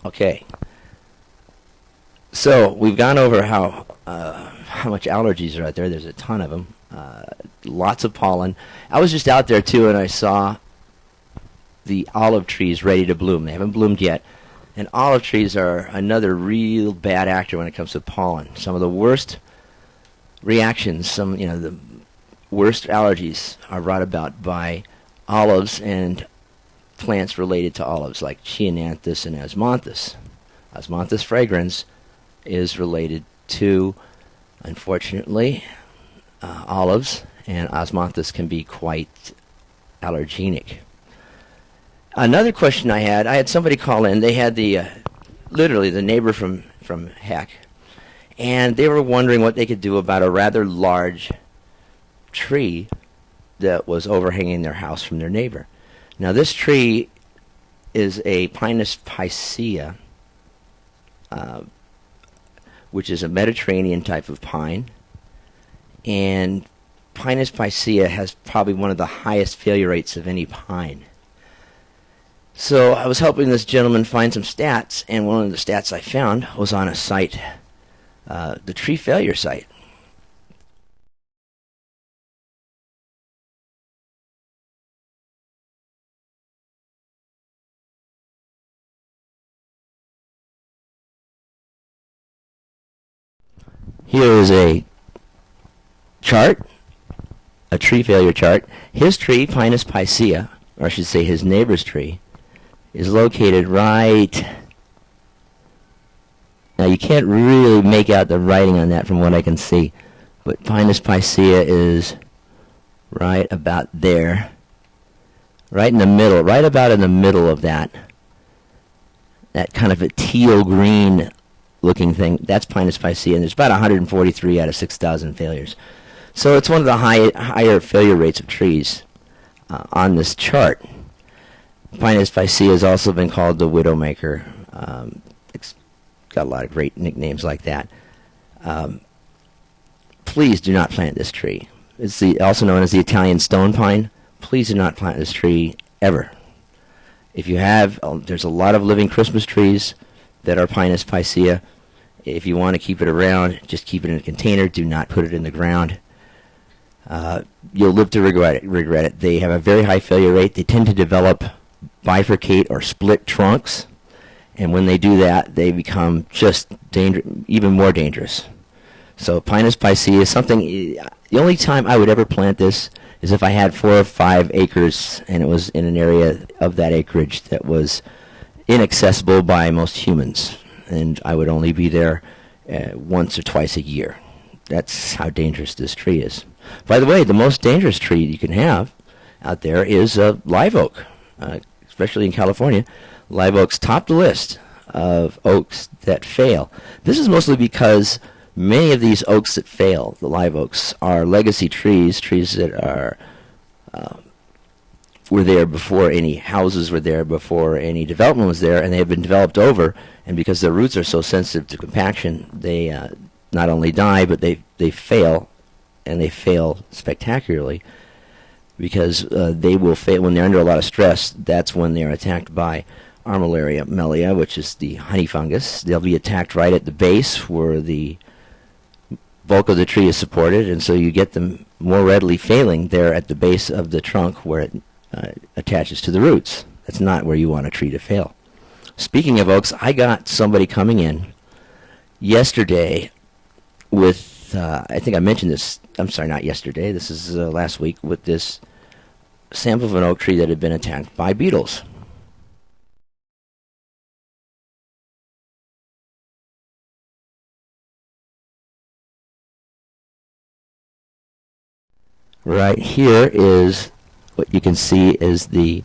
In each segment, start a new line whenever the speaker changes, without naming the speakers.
Okay. So we've gone over how much allergies are out there. There's a ton of them. Lots of pollen. I was just out there too, and I saw the olive trees ready to bloom. They haven't bloomed yet. And olive trees are another real bad actor when it comes to pollen. Some of the worst reactions, the worst allergies are brought about by olives and plants related to olives, like Chiananthus and Osmanthus. Osmanthus fragrans is related to, unfortunately, olives, and Osmanthus can be quite allergenic. Another question I had somebody call in. They had literally the neighbor from heck, and they were wondering what they could do about a rather large tree that was overhanging their house from their neighbor. Now, this tree is a Pinus picea, which is a Mediterranean type of pine, and Pinus picea has probably one of the highest failure rates of any pine. So I was helping this gentleman find some stats, and one of the stats I found was on a site, the tree failure site. Here is a chart, a tree failure chart. His tree, Pinus picea, or I should say his neighbor's tree, is located right... Now you can't really make out the writing on that from what I can see, but Pinus picea is right about there, right in the middle, right about in the middle of that kind of a teal green looking thing. That's Pinus picea, and there's about 143 out of 6,000 failures. So it's one of the higher failure rates of trees on this chart. Pinus picea has also been called the widowmaker. It's got a lot of great nicknames like that. Please do not plant this tree. It's also known as the Italian stone pine. Please do not plant this tree ever. If you have, there's a lot of living Christmas trees that are Pinus picea. If you want to keep it around, just keep it in a container. Do not put it in the ground. You'll live to regret it. They have a very high failure rate. They tend to develop bifurcate or split trunks, and when they do that, they become just even more dangerous. So Pinus picea is something. The only time I would ever plant this is if I had 4 or 5 acres and it was in an area of that acreage that was inaccessible by most humans, and I would only be there once or twice a year. That's how dangerous this tree is. By the way, the most dangerous tree you can have out there is live oak, especially in California. Live oaks top the list of oaks that fail. This is mostly because many of these oaks that fail, the live oaks, are legacy trees that are were there before any houses were there, before any development was there, and they have been developed over, and because their roots are so sensitive to compaction, they not only die, but they fail, and they fail spectacularly, because they will fail when they're under a lot of stress. That's when they're attacked by Armillaria mellia, which is the honey fungus. They'll be attacked right at the base where the bulk of the tree is supported, and so you get them more readily failing there at the base of the trunk where it attaches to the roots. That's not where you want a tree to fail. Speaking of oaks, I got somebody coming in yesterday with, I think I mentioned this, I'm sorry, not yesterday, this is last week, with this sample of an oak tree that had been attacked by beetles. Right here is what you can see is the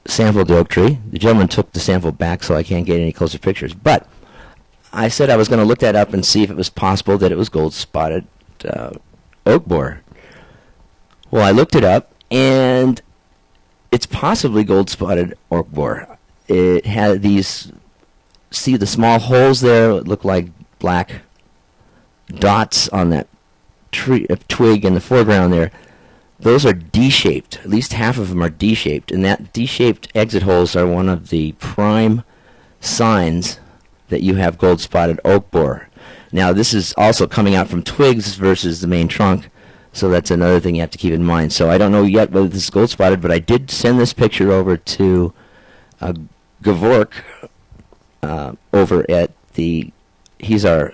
sampled oak tree. The gentleman took the sample back, so I can't get any closer pictures. But I said I was going to look that up and see if it was possible that it was gold-spotted oak borer. Well, I looked it up, and it's possibly gold-spotted oak borer. It had these, see the small holes there that look like black dots on that twig in the foreground there. Those are D-shaped. At least half of them are D-shaped, and that D-shaped exit holes are one of the prime signs that you have gold-spotted oak borer. Now, this is also coming out from twigs versus the main trunk, so that's another thing you have to keep in mind. So I don't know yet whether this is gold-spotted, but I did send this picture over to Gavork over at the... He is our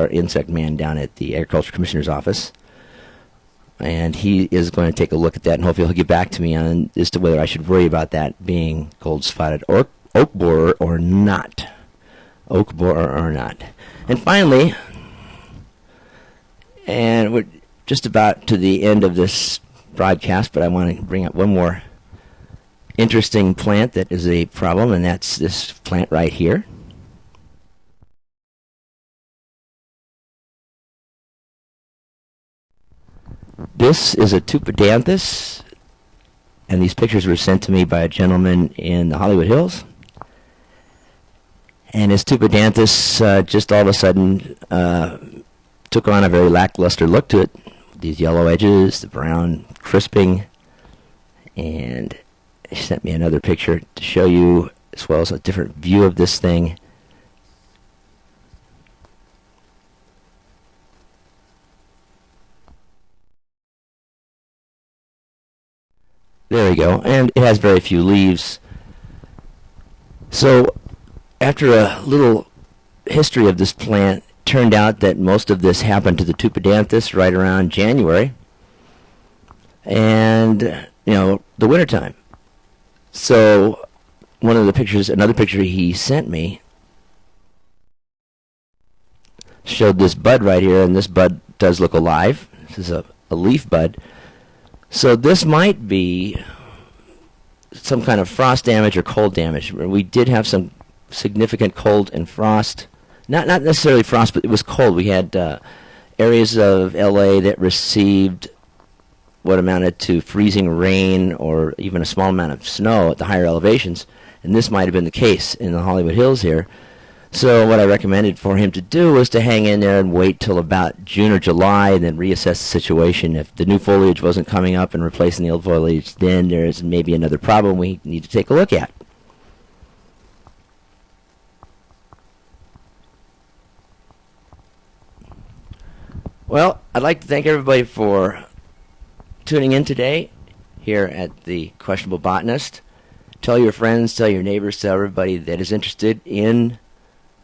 insect man down at the Agriculture Commissioner's office. And he is going to take a look at that, and hopefully he'll get back to me on as to whether I should worry about that being gold-spotted oak borer or not. Oak borer or not. And finally, and we're just about to the end of this broadcast, but I want to bring up one more interesting plant that is a problem, and that's this plant right here. This is a Tupidanthus, and these pictures were sent to me by a gentleman in the Hollywood Hills. And his Tupidanthus just all of a sudden took on a very lackluster look to it. These yellow edges, the brown crisping, and he sent me another picture to show you as well as a different view of this thing. There we go, and it has very few leaves. So after a little history of this plant, it turned out that most of this happened to the Tupidanthus right around January and, the wintertime. So another picture he sent me showed this bud right here, and this bud does look alive. This is a leaf bud. So this might be some kind of frost damage or cold damage. We did have some significant cold and frost. Not necessarily frost, but it was cold. We had areas of LA that received what amounted to freezing rain or even a small amount of snow at the higher elevations. And this might have been the case in the Hollywood Hills here. So what I recommended for him to do was to hang in there and wait till about June or July and then reassess the situation. If the new foliage wasn't coming up and replacing the old foliage, then there's maybe another problem we need to take a look at. Well, I'd like to thank everybody for tuning in today here at the Questionable Botanist. Tell your friends, tell your neighbors, tell everybody that is interested in